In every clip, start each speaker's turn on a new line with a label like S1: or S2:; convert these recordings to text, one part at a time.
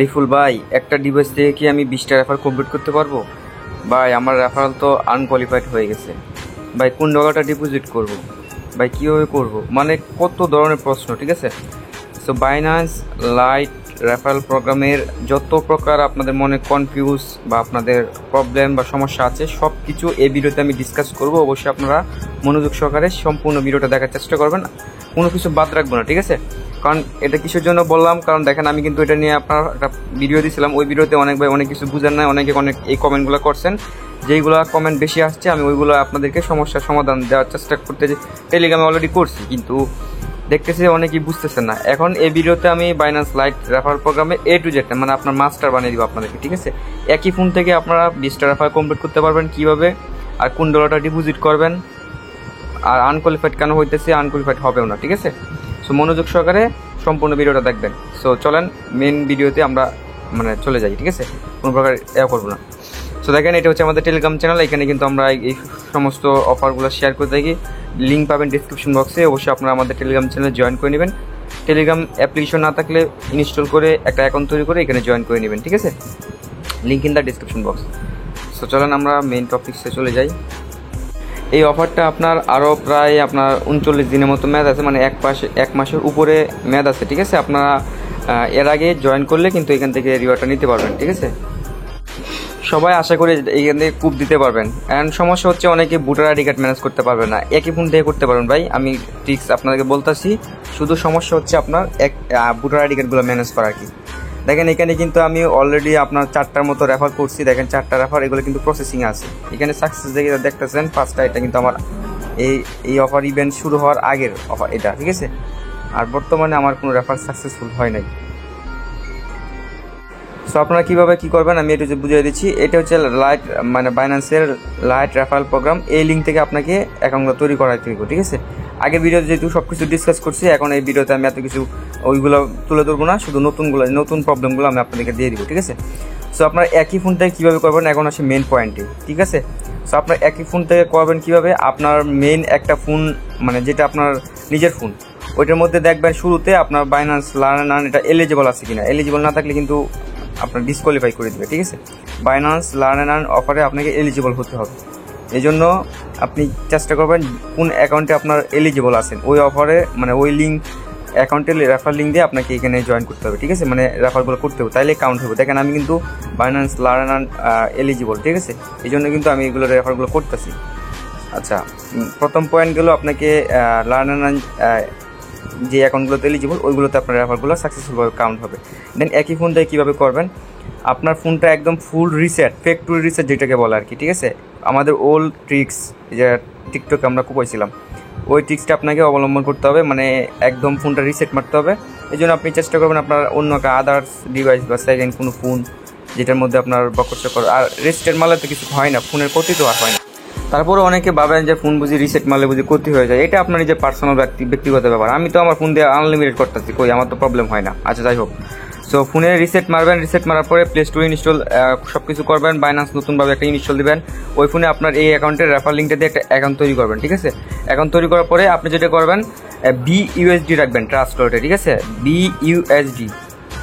S1: রিফুল ভাই, একটা ডিভাইস থেকে কি আমি 20টা রেফার কমপ্লিট করতে পারবো? ভাই আমার রেফারেল তো আনকোয়ালিফাইড হয়ে গেছে। ভাই কোন টাকাটা ডিপোজিট করব? ভাই কীভাবে করব? মানে কত ধরনের প্রশ্ন, ঠিক আছে। সো বাইন্যান্স লাইট রেফারেল প্রোগ্রামের যত প্রকার আপনাদের মনে কনফিউজ বা আপনাদের প্রবলেম বা সমস্যা আছে সব কিছু এই ভিডিওতে আমি ডিসকাস করব। অবশ্যই আপনারা মনোযোগ সহকারে সম্পূর্ণ ভিডিওটা দেখার চেষ্টা করবেন, কোনো কিছু বাদ রাখবো না, ঠিক আছে। কারণ এটা কিসের জন্য বললাম, কারণ দেখেন আমি কিন্তু এটা নিয়ে আপনার একটা ভিডিও দিয়েছিলাম, ওই ভিডিওতে অনেক ভাই অনেক কিছু বুঝেন না, অনেকে অনেক এই কমেন্টগুলো করছেন। যেইগুলো কমেন্ট বেশি আসছে আমি ওইগুলো আপনাদেরকে সমস্যার সমাধান দেওয়ার চেষ্টা করতে টেলিগ্রামে অলরেডি করছি, কিন্তু দেখতেছি অনেকেই বুঝতেছেন না। এখন এই ভিডিওতে আমি বাইন্যান্স লাইট রেফারেল প্রোগ্রামে A to Z মানে আপনার মাস্টার বানিয়ে দিব আপনাদেরকে, ঠিক আছে। একই ফোন থেকে আপনারা 20টা রেফারেল কমপ্লিট করতে পারবেন কীভাবে, আর কোন ডলারটা ডিপোজিট করবেন, আর আনকোয়ালিফাইড কেন হইতেছে, আনকোয়ালিফাইড হবেও না, ঠিক আছে। সো মনোযোগ সহকারে সম্পূর্ণ ভিডিওটা দেখবেন। সো চলেন মেন ভিডিওতে আমরা চলে যাই, ঠিক আছে, কোনো প্রকার করবো না। সো দেখেন এটা হচ্ছে আমাদের টেলিগ্রাম চ্যানেল, এখানে কিন্তু আমরা এই সমস্ত অফারগুলো শেয়ার করে থাকি। লিঙ্ক পাবেন ডিসক্রিপশন বক্সে, অবশ্যই আপনারা আমাদের টেলিগ্রাম চ্যানেলে জয়েন করে নেবেন। টেলিগ্রাম অ্যাপ্লিকেশন না থাকলে ইনস্টল করে একটা অ্যাকাউন্ট তৈরি করে এখানে জয়েন করে নেবেন, ঠিক আছে। Link in the description box. So চলেন আমরা মেইন টপিকসে চলে যাই। এই অফারটা আপনার আরও প্রায় আপনার 39 দিনের মতো মেয়াদ আছে, মানে এক মাসের উপরে মেয়াদ আছে, ঠিক আছে। আপনারা এর আগে জয়েন করলে কিন্তু এখান থেকে রিওয়ার্ডটা নিতে পারবেন, ঠিক আছে। সবাই আশা করি এখান থেকে কূপ দিতে পারবেন। অ্যান্ড সমস্যা হচ্ছে অনেকে ভোটার আইডি কার্ড ম্যানেজ করতে পারবে না, একই ফোন থেকে করতে পারবেন। ভাই আমি ট্রিক্স আপনাদেরকে বলতেছি, শুধু সমস্যা হচ্ছে আপনার ভোটার আইডি কার্ডগুলো ম্যানেজ করা আর কি। দেখেন এখানে কিন্তু আমি অলরেডি আপনার 4টার মতো রেফার করছি, দেখেন 4টা রেফার, এগুলো কিন্তু প্রসেসিংয়ে আছে। এখানে সাকসেস দেখে দেখতেছেন 5টা, এটা কিন্তু আমার এই অফার ইভেন্ট শুরু হওয়ার আগের অফার এটা, ঠিক আছে। আর বর্তমানে আমার কোনো রেফার সাকসেসফুল হয় নাই। সো আপনারা কীভাবে কী করবেন আমি এটা বুঝিয়ে দিচ্ছি। এটা হচ্ছে লাইট বাইন্যান্সের লাইট রেফারেল প্রোগ্রাম, এই লিঙ্ক থেকে আপনাকে অ্যাকাউন্টগুলো তৈরি করা থাকবে, ঠিক আছে। আগের ভিডিওতে যেহেতু সব কিছু ডিসকাস করছি, এখন এই ভিডিওতে আমি এত কিছু ওইগুলো তুলে ধরবো না, শুধু নতুন প্রবলেমগুলো আমি আপনাদেরকে দিয়ে দিব, ঠিক আছে। সো আপনার একই ফোন থেকে কীভাবে করবেন, এখন আসে মেন পয়েন্টে, ঠিক আছে। সো আপনার একই ফোন থেকে করবেন কীভাবে, আপনার মেইন একটা ফোন যেটা আপনার নিজের ফোন, ওইটার মধ্যে দেখবেন শুরুতে আপনার বাইন্যান্স লার্ন এটা এলিজিবল আছে কিনা। এলিজিবল না থাকলে কিন্তু আপনার ডিসকোয়ালিফাই করে দেবে, ঠিক আছে। বাইন্যান্স লার্ন অফারে আপনাকে এলিজিবল হতে হবে, এই জন্য আপনি চেষ্টা করবেন কোন অ্যাকাউন্টে আপনার এলিজিবল আছেন ওই অফারে, ওই লিঙ্ক অ্যাকাউন্টে রেফার লিঙ্ক দিয়ে আপনাকে এখানে জয়েন করতে হবে, ঠিক আছে। রেফারগুলো করতে হবে, তাইলে কাউন্ট হবে। দেখেন আমি কিন্তু বাইন্যান্স লার্ন এলিজিবল, ঠিক আছে, এই জন্য কিন্তু আমি এগুলো রেফারগুলো করতেছি। আচ্ছা, প্রথম পয়েন্ট গেল আপনাকে লার্ন যে অ্যাকাউন্টগুলোতে এলিজিবল ওইগুলোতে আপনার রেফারগুলো সাকসেসফুলভাবে কাউন্ট হবে। দেন একই ফোন থেকে কীভাবে করবেন, আপনার ফোনটা একদম ফুল রিসেট, ফ্যাক্টরি রিসেট যেটাকে বলে আর কি, ঠিক আছে। আমাদের ওল্ড ট্রিক্স যে টিকটকে আমরা কুপাইছিলাম, ওই ট্রিক্সটা আপনাকে অবলম্বন করতে হবে, একদম ফোনটা রিসেট মারতে হবে। এই জন্য আপনি চেষ্টা করবেন আপনার অন্য একটা আদার্স ডিভাইস বা সেকেন্ড কোনো ফোন যেটার মধ্যে আপনার বকর আর রিসেটের মারলে তো কিছু হয় না, ফোনের ক্ষতি তো আর হয় না। তারপরে অনেকে ভাবেন যে ফোন বুঝি রিসেট মারলে বুঝি ক্ষতি হয়ে যায়, এটা আপনার নিজের পার্সোনাল ব্যক্তিগত ব্যাপার। আমি তো আমার ফোন দিয়ে আনলিমিটেড করতেছি, কই আমার তো প্রবলেম হয় না। আচ্ছা যাই হোক, সো ফোনে রিসেট মারবেন, রিসেট মারার পরে প্লে স্টোর ইনস্টল সব কিছু করবেন, বাইন্যান্স নতুনভাবে একটা ইনস্টল দিবেন। ওই ফোনে আপনার এই অ্যাকাউন্টের রেফার লিঙ্কটা দিয়ে একটা অ্যাকাউন্ট তৈরি করবেন, ঠিক আছে। অ্যাকাউন্ট তৈরি করার পরে আপনি যেটা করবেন BUSD রাখবেন ট্রাস্ট ওয়ালেটে, ঠিক আছে। BUSD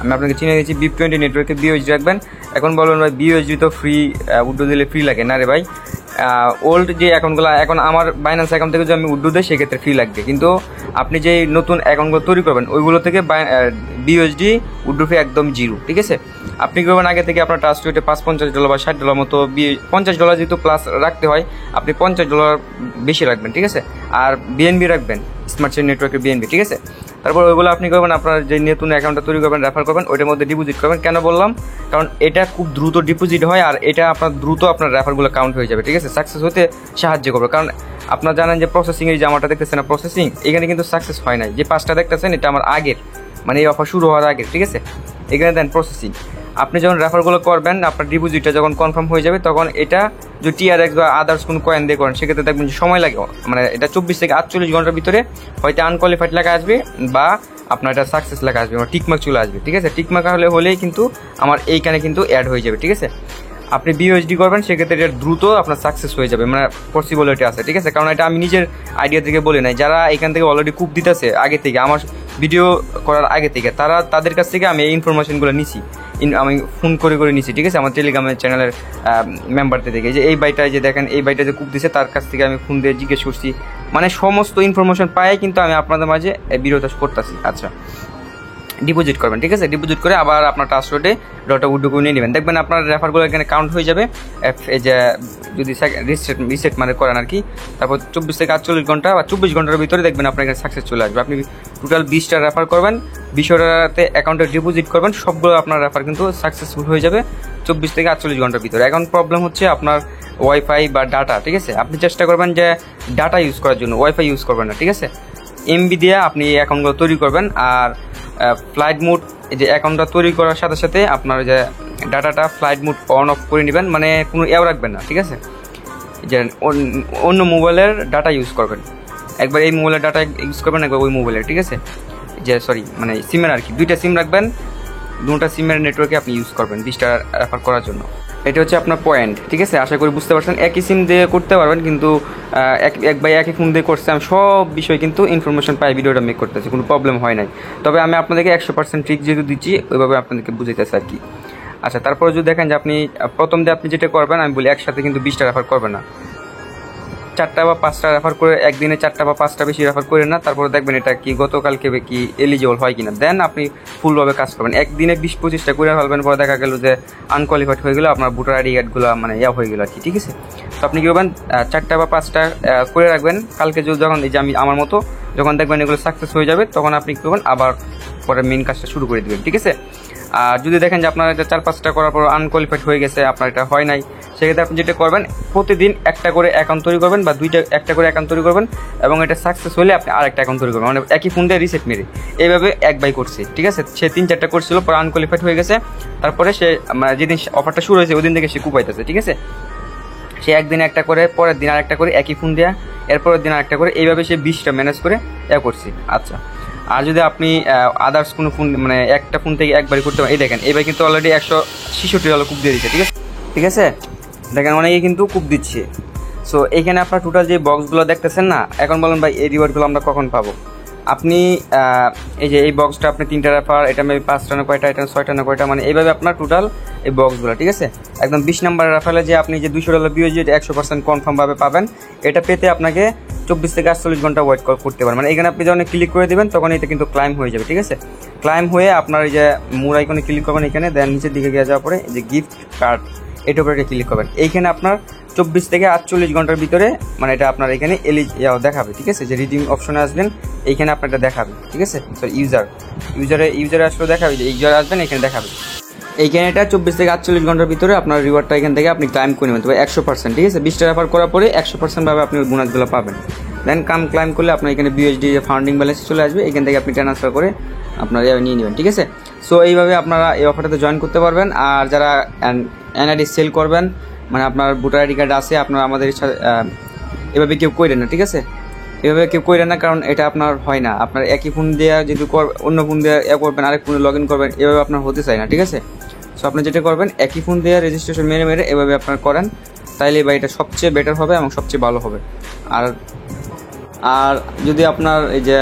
S1: আমি আপনাকে চিনে দিয়েছি, BIP20 নেটওয়ার্কে BUSD রাখবেন। এখন বলবেন ভাই BUSD তো ফ্রি, উইড্রো দিলে ফ্রি লাগে না রে ভাই। ওল্ড যে অ্যাকাউন্টগুলো, এখন আমার বাইন্যান্স অ্যাকাউন্ট থেকে যদি আমি উইড্রো দিই সেক্ষেত্রে ফ্রি লাগবে, কিন্তু আপনি যে নতুন অ্যাকাউন্টগুলো তৈরি করবেন ওইগুলো থেকে BUSD উইড্রো ফি একদম 0, ঠিক আছে। আপনি করবেন আগে থেকে আপনার ট্রাস্ট ওয়েটে $50 বা $60 মতো, $50 যেহেতু প্লাস রাখতে হয়, আপনি $50 বেশি রাখবেন, ঠিক আছে। আর BNB রাখবেন, স্মার্ট চেইন নেটওয়ার্কের BNB, ঠিক আছে। তারপর ওইগুলো আপনি করবেন, আপনার যে নতুন অ্যাকাউন্টটা তৈরি করবেন রেফার করবেন, ওইটার মধ্যে ডিপোজিট করবেন। কেন বললাম, কারণ এটা খুব দ্রুত ডিপোজিট হয় আর এটা আপনার দ্রুত আপনার রেফারগুলো কাউন্ট হয়ে যাবে, ঠিক আছে, সাকসেস হতে সাহায্য করবে। কারণ আপনারা জানেন যে প্রসেসিংয়ের যে আমারটা দেখতেছেন না, প্রসেসিং এখানে কিন্তু সাকসেস হয় নাই। যে 5টা দেখতেছেন এটা আমার আগের, এই অফার শুরু হওয়ার আগে, ঠিক আছে। এখানে দেন প্রসেসিং, আপনি যখন রেফারগুলো করবেন আপনার ডিপোজিটটা যখন কনফার্ম হয়ে যাবে তখন এটা যদি TRX বা আদার্স কোনো কয়েন দিয়ে করেন সেক্ষেত্রে দেখবেন যে সময় লাগে, এটা 24 থেকে 48 ঘন্টার ভিতরে হয়তো আনকোয়ালিফাইড লেখা আসবে বা আপনার এটা সাকসেস লেখা আসবে, টিকমার্ক চলে আসবে, ঠিক আছে। টিকমার্ক হলেই কিন্তু আমার এইখানে কিন্তু অ্যাড হয়ে যাবে, ঠিক আছে। আপনি BUSD করবেন সেক্ষেত্রে এটা দ্রুত আপনার সাকসেস হয়ে যাবে, পসিবিলিটি আছে, ঠিক আছে। কারণ এটা আমি নিজের আইডিয়া থেকে বলি নাই, যারা এখান থেকে অলরেডি কূপ দিতেছে আগে থেকে, আমার ভিডিও করার আগে থেকে, তাদের কাছ থেকে আমি এই ইনফরমেশনগুলো নিছি। আমি ফোন করে নিছি, ঠিক আছে, আমার টেলিগ্রামের চ্যানেলের মেম্বারদের থেকে, যে এই বাইটা যে দেখেন এই বাইটা যে কূপ দিছে তার কাছ থেকে আমি ফোন দিয়ে জিজ্ঞেস করছি, মানে সমস্ত ইনফরমেশন পাই কিন্তু আমি আপনাদের মাঝে ভিডিওটা করতেছি। আচ্ছা, ডিপোজিট করবেন, ঠিক আছে, ডিপোজিট করে আবার আপনার ট্রান্সফারে ডটা উইথড্র করে নিয়ে নেবেন, দেখবেন আপনার রেফারগুলো এখানে কাউন্ট হয়ে যাবে। এই যে যদি রিসেট মানে করেন আর কি, তারপর 24 থেকে 48 ঘন্টা বা 24 ঘন্টার ভিতরে দেখবেন আপনার এখানে সাকসেস চলে আসবে। আপনি টোটাল 20টা রেফার করবেন, 20টাতে অ্যাকাউন্টে ডিপোজিট করবেন, সবগুলো আপনার রেফার কিন্তু সাকসেসফুল হয়ে যাবে 24 থেকে 48 ঘন্টার ভিতরে। এখন প্রবলেম হচ্ছে আপনার ওয়াইফাই বা ডাটা, ঠিক আছে, আপনি চেষ্টা করবেন যে ডাটা ইউজ করার জন্য, ওয়াইফাই ইউজ করবেন না, ঠিক আছে, এমবি দিয়ে আপনি অ্যাকাউন্টগুলো তৈরি করবেন। আর ফ্লাইট মোড, এই যে অ্যাকাউন্টটা তৈরি করার সাথে সাথে আপনার যে ডাটাটা ফ্লাইট মোড অন অফ করে নেবেন, মানে কোনো এও রাখবেন না, ঠিক আছে, যে অন্য মোবাইলের ডাটা ইউজ করবেন, একবার এই মোবাইলের ডাটা ইউজ করবেন, একবার ওই মোবাইলের, ঠিক আছে, যে সরি মানে সিমের আর কি, 2টা সিম রাখবেন, 2টা সিমের নেটওয়ার্কে আপনি ইউজ করবেন 20টা রেফার করার জন্য। এটা হচ্ছে আপনার পয়েন্ট, ঠিক আছে, আশা করি বুঝতে পারছেন। একই সিম দিয়ে করতে পারবেন, কিন্তু একই ফোন দিয়ে করছে, আমি সব বিষয় কিন্তু ইনফরমেশন পাই, ভিডিওটা মেক করতেছি, কোনো প্রবলেম হয় নাই। তবে আমি আপনাদেরকে 100% ট্রিক যেহেতু দিচ্ছি ওইভাবে আপনাদেরকে বুঝাইতেছি আর কি। আচ্ছা, তারপরে যদি দেখেন যে আপনি প্রথম দিয়ে আপনি যেটা করবেন, আমি বলি একসাথে কিন্তু 20টা রেফার করবেন না, 4টা বা 5টা রেফার করে, একদিনে 4টা বা 5টা বেশি রেফার করে না, তারপরে দেখবেন এটা কি গতকালকে কি এলিজিবল হয় কিনা, দেন আপনি ফুলভাবে কাজ করবেন। একদিনে 20-25টা করে ফেলবেন, পরে দেখা গেল যে আনকোয়ালিফাইড হয়ে গেল, আপনার ভোটার আইডি কার্ডগুলো মানে হয়ে গেলো আর কি, ঠিক আছে। তো আপনি কী করবেন, 4টা বা 5টা করে রাখবেন, কালকে যখন এই যে আমি আমার মতো যখন দেখবেন এগুলো সাকসেস হয়ে যাবে, তখন আপনি কী করবেন, আবার পরে মেন কাজটা শুরু করে দেবেন, ঠিক আছে। আর যদি দেখেন যে আপনার এটা 4-5টা করার পর আনকোয়ালিফাইড হয়ে গেছে, আপনার এটা হয় নাই, সেক্ষেত্রে আপনি যেটা করবেন, প্রতিদিন একটা করে অ্যাকাউন্ট তৈরি করবেন বা একটা করে অ্যাকাউন্ট তৈরি করবেন, এবং এটা সাকসেস হলে আপনি আরেকটা অ্যাকাউন্ট তৈরি করবেন, মানে একই ফোন দিয়ে রিসেট মেরে এইভাবে একবাই করছে, ঠিক আছে। সে 3-4টা করছিল, পরে আনকোয়ালিফাইড হয়ে গেছে, তারপরে সে যেদিন অফারটা শুরু হয়েছে ওই দিন থেকে সে কুপাইতেছে, ঠিক আছে। সে একদিন একটা করে, পরের দিন আরেকটা করে, একই ফোন দেওয়া, এরপরের দিন আরেকটা করে, এইভাবে সে 20টা ম্যানেজ করে করছে। আচ্ছা, আর যদি আপনি আদার্স কোনো ফোন মানে একটা ফোন থেকে একবারই করতে পারেন, এই দেখেন এইবার কিন্তু অলরেডি 166 ডলার কূপ দিয়ে দিচ্ছে, ঠিক আছে, ঠিক আছে, দেখেন অনেকে কিন্তু কূপ দিচ্ছে। সো এইখানে আপনার টোটাল যে বক্সগুলো দেখতেছেন না, এখন বলেন ভাই এই রিওয়ার্ডগুলো আমরা কখন পাবো? আপনি এই যে এই বক্সটা আপনি 3টা রেফার, এটা মেবি 5টা না কয়টা, এটা 6টা না কয়টা, মানে এইভাবে আপনার টোটাল এই বক্সগুলো, ঠিক আছে। একদম 20 নম্বরের রেফারে যে আপনি যে $200 বিওজি 100% কনফার্মভাবে পাবেন, এটা পেতে আপনাকে 24 থেকে 48 ঘন্টা ওয়েট করতে পারেন। মানে এখানে আপনি যখন ক্লিক করে দেবেন তখন এটা কিন্তু ক্লাইম হয়ে যাবে, ঠিক আছে। ক্লাইম হয়ে আপনার এই যে মোর আইকনে ক্লিক করবেন, এখানে দেন নিচের দিকে গিয়ে যাওয়ার পরে এই যে গিফট কার্ড, এটার উপরে ক্লিক করবেন। এইখানে আপনার 24 থেকে 48 ঘন্টার ভিতরে মানে এটা আপনার এখানে দেখাবে, ঠিক আছে, যে রিডিং অপশনে আসবেন, এইখানে আপনার এটা দেখাবে, ঠিক আছে। সরি ইউজারে আসলে দেখাবে, যে ইউজার আসবেন এখানে দেখাবে, এইখানে এটা 24 থেকে 48 ঘন্টার ভিতরে আপনার রিওয়ার্ডটা এখান থেকে আপনি ক্লাইম করে নেবেন, তবে 100%, ঠিক আছে। 20টা রেফার করার পরে 100% ভাবে আপনি বোনাসগুলো পাবেন। দেন ক্লাইম করলে আপনার এখানে বিএসডি যে ফান্ডিং ব্যালেন্স চলে আসবে, এখান থেকে আপনি ট্রান্সফার করে আপনারা নিয়ে নেবেন, ঠিক আছে। সো এইভাবে আপনারা এই অফারটাতে জয়েন করতে পারবেন। আর যারা এনআইডি সেল করবেন, মানে আপনার ভোটার আইডি কার্ড আছে, আপনারা আমাদের এভাবে কেউ করেন না, ঠিক আছে, এভাবে কেউ করেন না, কারণ এটা আপনার হয় না। আপনার একই ফোন দিয়ে যদি অন্য ফোন দিয়ে করবেন, আরেক ফোনে লগ ইন করবেন, এভাবে আপনার হতে চায় না, ঠিক আছে। সো আপনি যেটা করবেন, একই ফোন দিয়ে রেজিস্ট্রেশন মেরে এভাবে আপনার করেন, তাইলে বা এটা সবচেয়ে বেটার হবে এবং সবচেয়ে ভালো হবে। আর যদি আপনার এই যে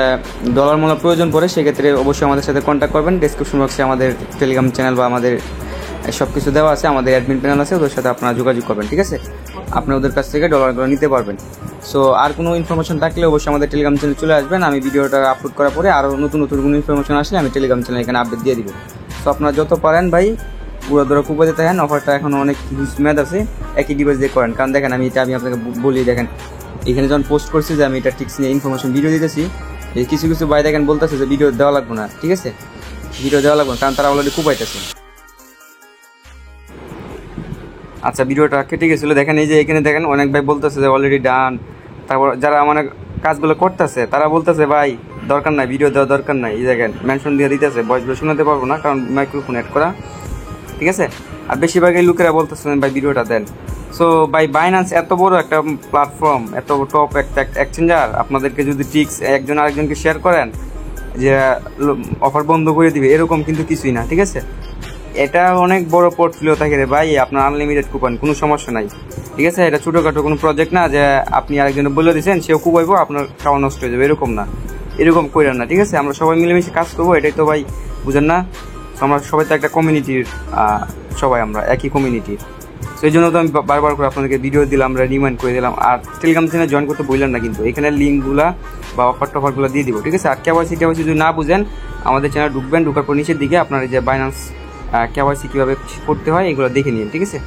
S1: ডলার মূল্য প্রয়োজন পড়ে, সেক্ষেত্রে অবশ্যই আমাদের সাথে কন্ট্যাক্ট করবেন। ডেসক্রিপশন বক্সে আমাদের টেলিগ্রাম চ্যানেল বা আমাদের সব কিছু দেওয়া আছে, আমাদের অ্যাডমিন প্যানেল আছে, ওদের সাথে আপনারা যোগাযোগ করবেন, ঠিক আছে। আপনি ওদের কাছ থেকে ডলারগুলো নিতে পারবেন। সো আর কোনো ইনফরমেশন থাকলে অবশ্যই আমাদের টেলিগ্রাম চ্যানেলে চলে আসবেন। আমি ভিডিওটা আপলোড করার পরে আরও নতুন কোনো ইনফরমেশন আসলে আমি টেলিগ্রাম চ্যানেলে এখানে আপডেট দিয়ে দিব। সো আপনারা যত পারেন ভাই পুরো ধরো কুপাতে থাকেন, অফারটা এখনও অনেক হিউজ মেয়াদ আছে, একই ডিভাইস দিয়ে করেন। কারণ দেখেন আমি আপনাকে বলি, দেখেন এখানে যখন পোস্ট করছি যে আমি এটা ঠিক নিয়ে ইনফরমেশন ভিডিও দিতেছি, এই কিছু ভাই দেখেন বলতেছে যে ভিডিও দেওয়া লাগবে না, ঠিক আছে, ভিডিও দেওয়া লাগবে না, কারণ তারা অলরেডি কুপাইতেছে। আচ্ছা, ভিডিওটা কেটে গেছিলো, দেখেন এই যে এখানে দেখেন অনেক ভাই বলতেছে যে অলরেডি ডান। তারপর যারা মানে কাজগুলো করতেছে তারা বলতেছে ভাই দরকার নাই, ভিডিও দেওয়া দরকার নাই, এই দেখেন মেনশন দিয়ে দিতেছে, ভয়েসগুলো শোনাতে পারবো না কারণ মাইক্রোফোন অ্যাড করা, ঠিক আছে। আর বেশিরভাগই লোকেরা বলতেছেন ভাই ভিডিওটা দেন। সো ভাই বাইন্যান্স এত বড় একটা প্ল্যাটফর্ম, এত টপ একটা এক্সচেঞ্জার, আপনাদেরকে যদি ট্রিক্স একজন আরেকজনকে শেয়ার করেন যে অফার বন্ধ করে দিবে, এরকম কিন্তু কিছুই না, ঠিক আছে। এটা অনেক বড় পোর্টফোলিও থাকে রে ভাই, আপনার আনলিমিটেড কুপন, কোনো সমস্যা নাই, ঠিক আছে। এটা ছোটোখাটো কোনো প্রজেক্ট না যে আপনি আরেকজনে বলে দিয়েছেন সেও কুপাইবো আপনার খাওয়া নষ্ট হয়ে যাবে, এরকম না, এরকম করেন না, ঠিক আছে। আমরা সবাই মিলেমিশে কাজ করবো, এটাই তো ভাই বুঝেন না। তো আমরা সবাই তো একটা কমিউনিটির, সবাই আমরা একই কমিউনিটির। তো এই জন্য তো আমি বারবার করে আপনাদেরকে ভিডিও দিলাম, রিমাইন্ড করে দিলাম। আর টেলিগ্রাম চ্যানেলে জয়েন করতে বললেন না কিন্তু, এখানে লিঙ্কগুলো বা অফারগুলো দিয়ে দিব, ঠিক আছে। আর কেওয়াইসি যদি না বুঝেন আমাদের চ্যানেল ঢুকবেন, ঢুকার পর নিচের দিকে আপনার এই যে বাইন্যান্স কেওয়াইসি কীভাবে করতে হয় এগুলো দেখে নিন, ঠিক আছে।